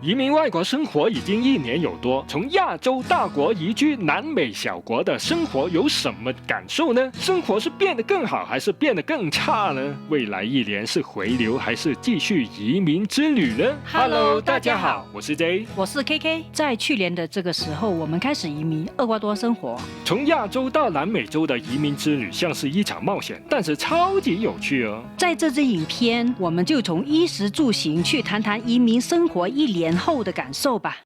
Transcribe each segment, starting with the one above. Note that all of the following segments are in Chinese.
移民外国生活已经1年有多，从亚洲大国移居南美小国的生活有什么感受呢？生活是变得更好还是变得更差呢？未来1年是回流还是继续移民之旅呢 Hello， 大家好，我是 J， 我是 KK。在去年的这个时候，我们开始移民厄瓜多生活。从亚洲到南美洲的移民之旅像是一场冒险，但是超级有趣哦。在这支影片，我们就从衣食住行去谈谈移民生活1年后的感受吧。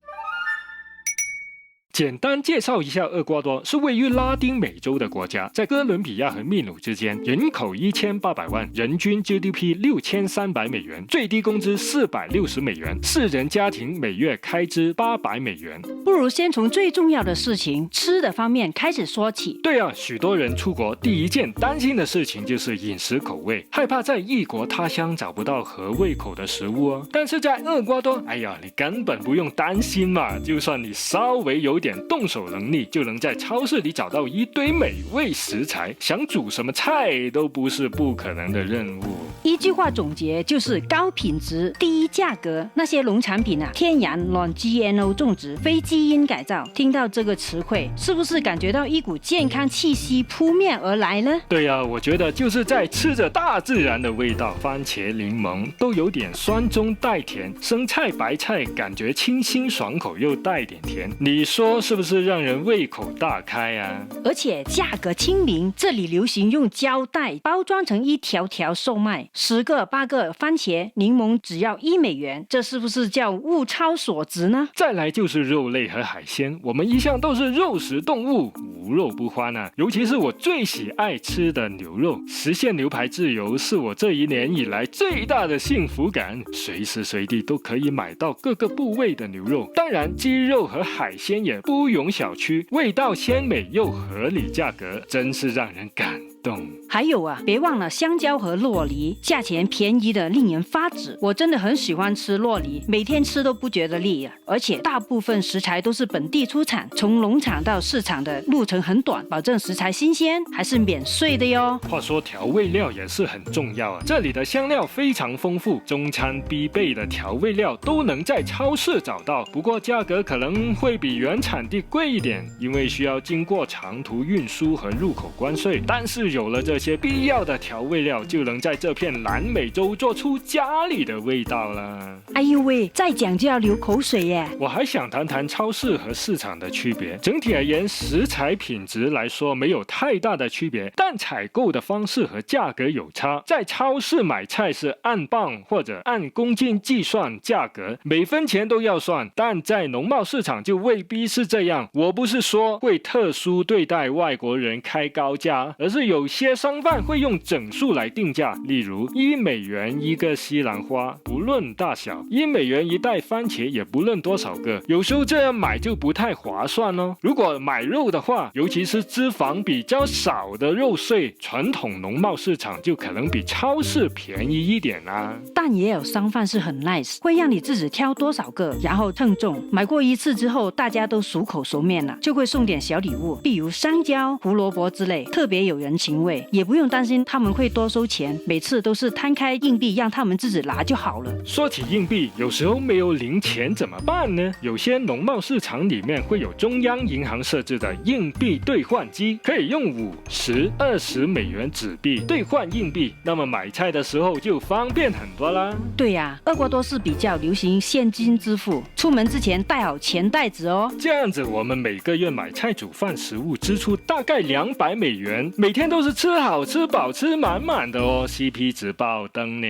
简单介绍一下，厄瓜多是位于拉丁美洲的国家，在哥伦比亚和秘鲁之间，人口1800万，人均 GDP 6300美元，最低工资460美元，4人家庭每月开支800美元。不如先从最重要的事情吃的方面开始说起。对啊，许多人出国第一件担心的事情就是饮食口味，害怕在异国他乡找不到合胃口的食物哦。但是在厄瓜多，哎呀，你根本不用担心嘛，就算你稍微有点动手能力，就能在超市里找到一堆美味食材，想煮什么菜都不是不可能的任务。一句话总结就是高品质、低价格。那些农产品啊，天然、non-GMO 种植、非基因改造。听到这个词汇，是不是感觉到一股健康气息扑面而来呢？对啊，我觉得就是在吃着大自然的味道，番茄、柠檬都有点酸中带甜，生菜、白菜感觉清新爽口又带点甜，你说是不是让人胃口大开啊？而且价格亲民，这里流行用胶带包装成一条条售卖，10个、8个番茄、柠檬只要1美元，这是不是叫物超所值呢？再来就是肉类和海鲜，我们一向都是肉食动物，无肉不欢啊！尤其是我最喜爱吃的牛肉，实现牛排自由是我这1年以来最大的幸福感，随时随地都可以买到各个部位的牛肉。当然，鸡肉和海鲜也不容小觑，味道鲜美又合理价格，真是让人感动。还有啊，别忘了香蕉和酪梨，价钱便宜的令人发指。我真的很喜欢吃酪梨，每天吃都不觉得腻啊！而且大部分食材都是本地出产，从农场到市场的路程很短，保证食材新鲜，还是免税的哟。话说调味料也是很重要啊，这里的香料非常丰富，中餐必备的调味料都能在超市找到，不过价格可能会比原产地贵一点，因为需要经过长途运输和入口关税。但是有了这些必要的调味料，就能在这片南美洲做出家里的味道了。哎呦喂，再讲就要流口水耶！我还想谈谈超市和市场的区别。整体而言，食材品质来说没有太大的区别，但采购的方式和价格有差。在超市买菜是按磅或者按公斤计算价格，每分钱都要算，但在农贸市场就未必是这样。我不是说会特殊对待外国人开高价，而是有些商贩会用整数来定价，例如1美元1个西兰花，不论大小；1美元1袋番茄，也不论多少个。有时候这样买就不太划算哦。如果买肉的话，尤其是脂肪比较少的肉碎，传统农贸市场就可能比超市便宜一点啦。但也有商贩是很 nice， 会让你自己挑多少个，然后称重。买过1次之后，大家都熟口熟面了，就会送点小礼物，比如香蕉、胡萝卜之类，特别有人情味，也不用担心他们会多收钱，每次都是摊开硬币让他们自己拿就好了。说起硬币，有时候没有零钱怎么办呢？有些农贸市场里面会有中央银行设置的硬币兑换机，可以用5、10、20美元纸币兑换硬币，那么买菜的时候就方便很多啦。对呀，厄瓜多是比较流行现金支付，出门之前带好钱袋子哦。这样子我们每个月买菜煮饭食物支出大概200美元，每天都是吃好吃饱吃满满的哦 ，CP 值爆灯呢。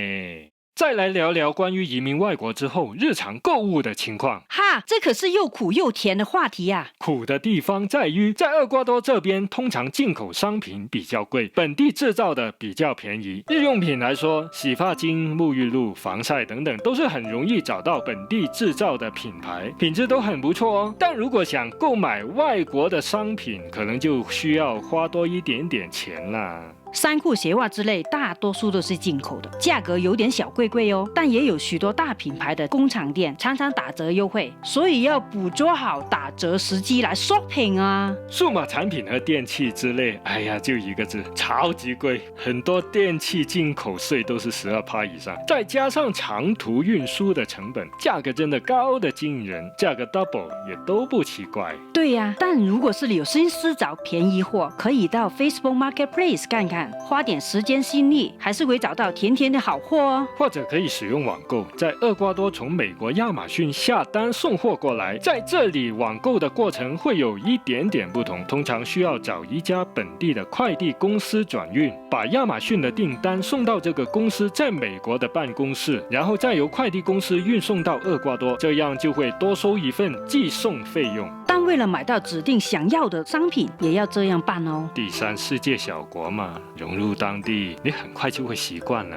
再来聊聊关于移民外国之后日常购物的情况。哈，这可是又苦又甜的话题啊。苦的地方在于，在厄瓜多这边，通常进口商品比较贵，本地制造的比较便宜。日用品来说，洗发精、沐浴露、防晒等等，都是很容易找到本地制造的品牌，品质都很不错哦。但如果想购买外国的商品，可能就需要花多一点点钱啦。衫裤、鞋袜之类，大多数都是进口的，价格有点小贵贵哦。但也有许多大品牌的工厂店常常打折优惠，所以要捕捉好打折时机来 shopping 啊。数码产品和电器之类，哎呀，就一个字，超级贵。很多电器进口税都是12%以上，再加上长途运输的成本，价格真的高得惊人，价格 double 也都不奇怪。对呀，但如果是有心思找便宜货，可以到 Facebook Marketplace 看看，花点时间心力，还是会找到甜甜的好货哦。或者可以使用网购，在厄瓜多从美国亚马逊下单送货过来，在这里网购的过程会有一点点不同，通常需要找一家本地的快递公司转运，把亚马逊的订单送到这个公司在美国的办公室，然后再由快递公司运送到厄瓜多，这样就会多收一份寄送费用。但为了买到指定想要的商品，也要这样办哦。第三世界小国嘛，融入当地，你很快就会习惯了。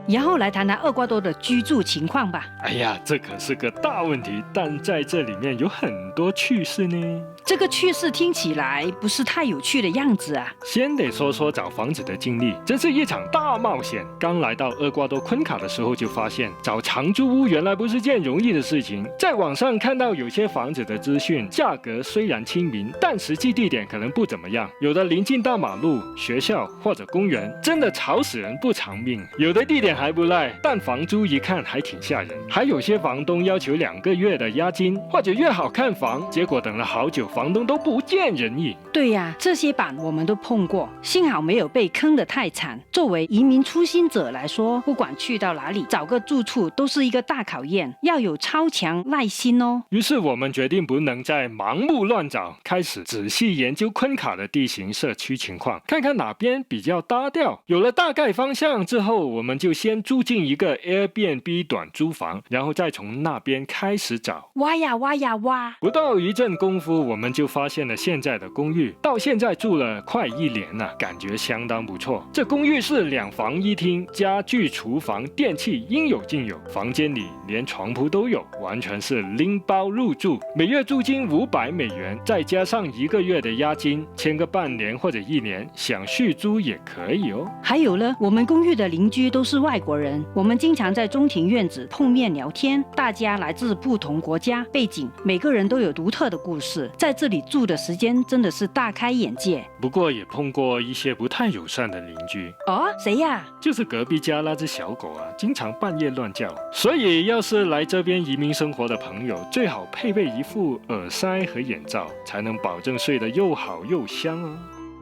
然后来谈谈厄瓜多的居住情况吧。哎呀，这可是个大问题，但在这里面有很多趣事呢。这个趣事听起来不是太有趣的样子啊。先得说说找房子的经历，真是一场大冒险。刚来到厄瓜多昆卡的时候，就发现找长租屋原来不是件容易的事情。在网上看到有些房子的资讯，价格虽然亲民，但实际地点可能不怎么样。有的临近大马路、学校或者公园，真的吵死人不偿命。有的地点还不赖，但房租一看还挺吓人。还有些房东要求2个月的押金，或者约好看房，结果等了好久，房东都不见人影。对呀，这些版我们都碰过，幸好没有被坑得太惨。作为移民初心者来说，不管去到哪里，找个住处都是一个大考验，要有超强耐心哦。于是我们决定不能再盲目乱找，开始仔细研究昆卡的地形、社区情况，看看哪边比较搭调。有了大概方向之后，我们就先住进一个 Airbnb 短租房，然后再从那边开始找。挖呀挖呀挖，不到一阵功夫，我们就发现了现在的公寓。到现在住了快1年了，感觉相当不错。这公寓是2房1厅，家具、厨房、电器应有尽有，房间里连床铺都有，完全是拎包入住。每月租金$500，再加上1个月的押金，签个半年或者1年，想续租也可以哦。还有呢，我们公寓的邻居都是外国人，我们经常在中庭院子碰面聊天，大家来自不同国家背景，每个人都有独特的故事，在这里住的时间真的是大开眼界。不过也碰过一些不太友善的邻居。哦，谁呀？就是隔壁家那只小狗啊，经常半夜乱叫。所以要是来这边移民生活的朋友，最好配备一副耳塞和眼罩，才能保证睡得又好又香哦。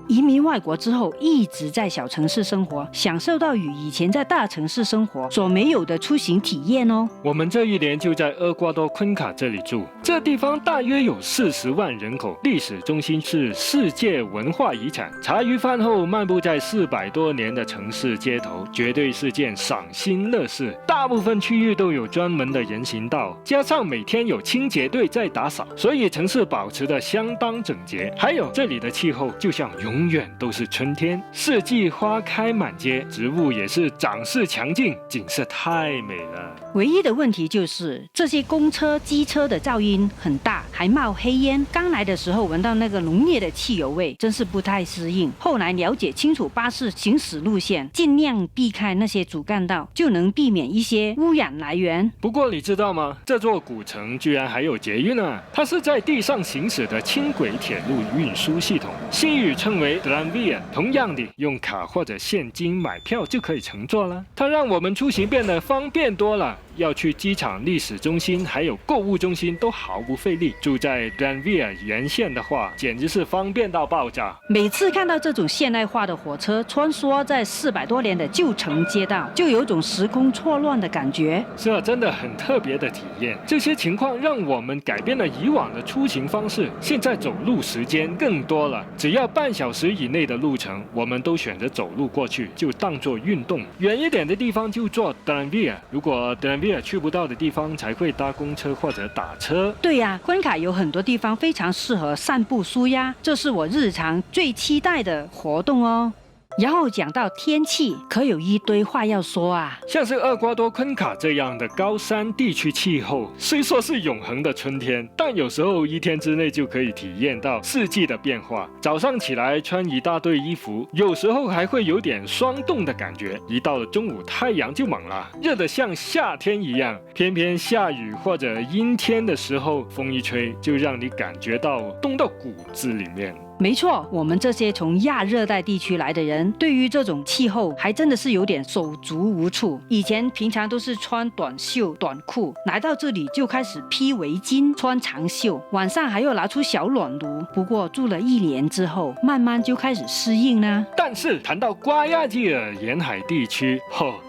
移民外国之后，一直在小城市生活，享受到与以前在大城市生活所没有的出行体验哦。我们这1年就在厄瓜多昆卡这里住，这地方大约有40万人口，历史中心是世界文化遗产。茶余饭后漫步在400多年的城市街头，绝对是件赏心乐事。大部分区域都有专门的人行道，加上每天有清洁队在打扫，所以城市保持得相当整洁。还有这里的气候就像永远都是春天，四季花开满街，植物也是长势强劲，景色太美了。唯一的问题就是这些公车、机车的噪音很大，还冒黑烟。刚来的时候闻到那个浓烈的汽油味，真是不太适应。后来了解清楚巴士行驶路线，尽量避开那些主干道，就能避免一些污染来源。不过你知道吗？这座古城居然还有捷运啊！它是在地上行驶的轻轨铁路运输系统，西语称为 Tranvia。同样的，用卡或者现金买票就可以乘坐了。它让我们出行变得方便多了。要去机场、历史中心还有购物中心都毫不费力。住在 Tranvia 沿线的话，简直是方便到爆炸。每次看到这种现代化的火车穿梭在400多年的旧城街道，就有种时空错乱的感觉。是啊，真的很特别的体验。这些情况让我们改变了以往的出行方式，现在走路时间更多了，只要半小时以内的路程，我们都选择走路过去，就当作运动。远一点的地方就坐 Tranvia， 如果 Tranvia去不到的地方才会搭公车或者打车。对呀，昆卡有很多地方非常适合散步舒压，这是我日常最期待的活动哦。然后讲到天气，可有一堆话要说啊。像是厄瓜多昆卡这样的高山地区气候，虽说是永恒的春天，但有时候一天之内就可以体验到四季的变化。早上起来穿一大堆衣服，有时候还会有点霜冻的感觉，一到了中午太阳就猛了，热得像夏天一样。偏偏下雨或者阴天的时候，风一吹就让你感觉到冻到骨子里面。没错，我们这些从亚热带地区来的人，对于这种气候还真的是有点手足无措。以前平常都是穿短袖短裤，来到这里就开始披围巾、穿长袖，晚上还要拿出小暖炉。不过住了1年之后，慢慢就开始适应啦。但是谈到瓜亚吉尔沿海地区，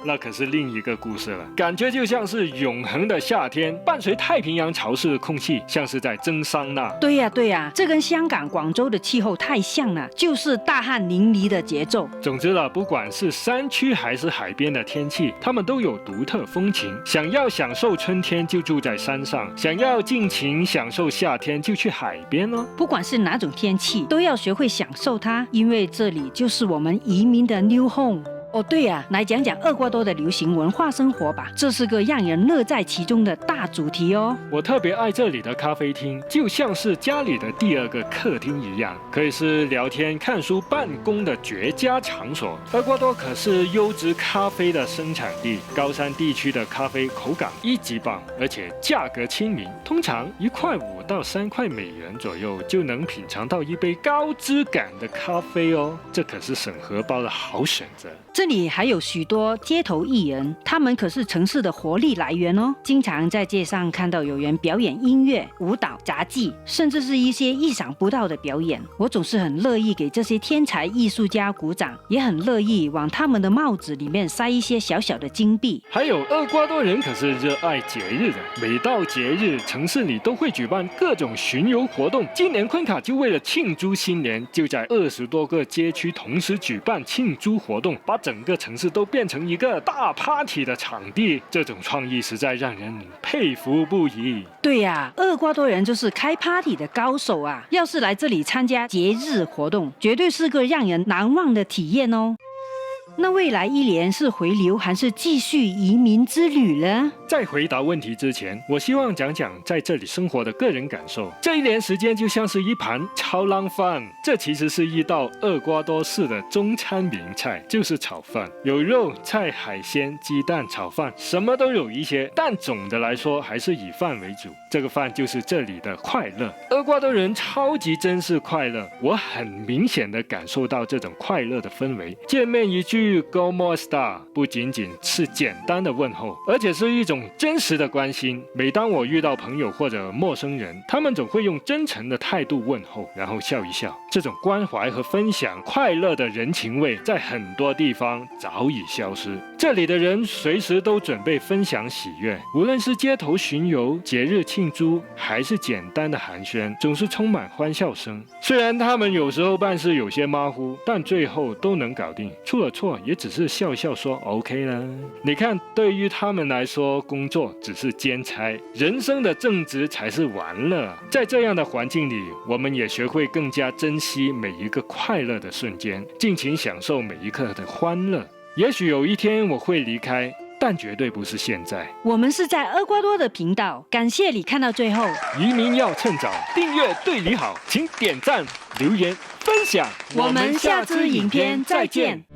那可是另一个故事了，感觉就像是永恒的夏天，伴随太平洋潮湿的空气，像是在蒸桑拿。对呀，这跟香港、广州的气候太像了，就是大汗淋漓的节奏。总之了，不管是山区还是海边的天气，它们都有独特风情。想要享受春天就住在山上，想要尽情享受夏天就去海边哦。不管是哪种天气，都要学会享受它，因为这里就是我们移民的 new home。哦，对呀，来讲讲厄瓜多的流行文化生活吧，这是个让人乐在其中的大主题哦。我特别爱这里的咖啡厅，就像是家里的第2个客厅一样，可以是聊天、看书、办公的绝佳场所。厄瓜多可是优质咖啡的生产地，高山地区的咖啡口感1级棒，而且价格亲民，通常1.5块到3块美元左右就能品尝到一杯高质感的咖啡哦，这可是省荷包的好选择。这里还有许多街头艺人，他们可是城市的活力来源哦。经常在街上看到有人表演音乐、舞蹈、杂技，甚至是一些意想不到的表演。我总是很乐意给这些天才艺术家鼓掌，也很乐意往他们的帽子里面塞一些小小的金币。还有厄瓜多人可是热爱节日的，每到节日，城市里都会举办各种巡游活动。今年昆卡就为了庆祝新年，就在20多个街区同时举办庆祝活动，把整个城市都变成一个大 party 的场地，这种创意实在让人佩服不已。对呀，厄瓜多人就是开 party 的高手啊！要是来这里参加节日活动，绝对是个让人难忘的体验哦。那未来1年是回流还是继续移民之旅呢？在回答问题之前，我希望讲讲在这里生活的个人感受。这1年时间就像是一盘超浪饭，这其实是一道厄瓜多式的中餐名菜，就是炒饭，有肉、菜、海鲜、鸡蛋炒饭，什么都有一些，但总的来说还是以饭为主。这个饭就是这里的快乐。厄瓜多人超级珍视快乐，我很明显的感受到这种快乐的氛围。见面一句 Como está 不仅仅是简单的问候，而且是一种真实的关心。每当我遇到朋友或者陌生人，他们总会用真诚的态度问候，然后笑一笑。这种关怀和分享快乐的人情味，在很多地方早已消失。这里的人随时都准备分享喜悦，无论是街头巡游、节日庆祝，还是简单的寒暄，总是充满欢笑声。虽然他们有时候办事有些马虎，但最后都能搞定，出了错也只是笑笑说 OK 啦。你看，对于他们来说，工作只是兼差，人生的正职才是玩乐。在这样的环境里，我们也学会更加珍惜每一个快乐的瞬间，尽情享受每一刻的欢乐。也许有一天我会离开，但绝对不是现在。我们是在厄瓜多的频道，感谢你看到最后。移民要趁早，订阅对你好，请点赞、留言、分享。我们下支影片再见。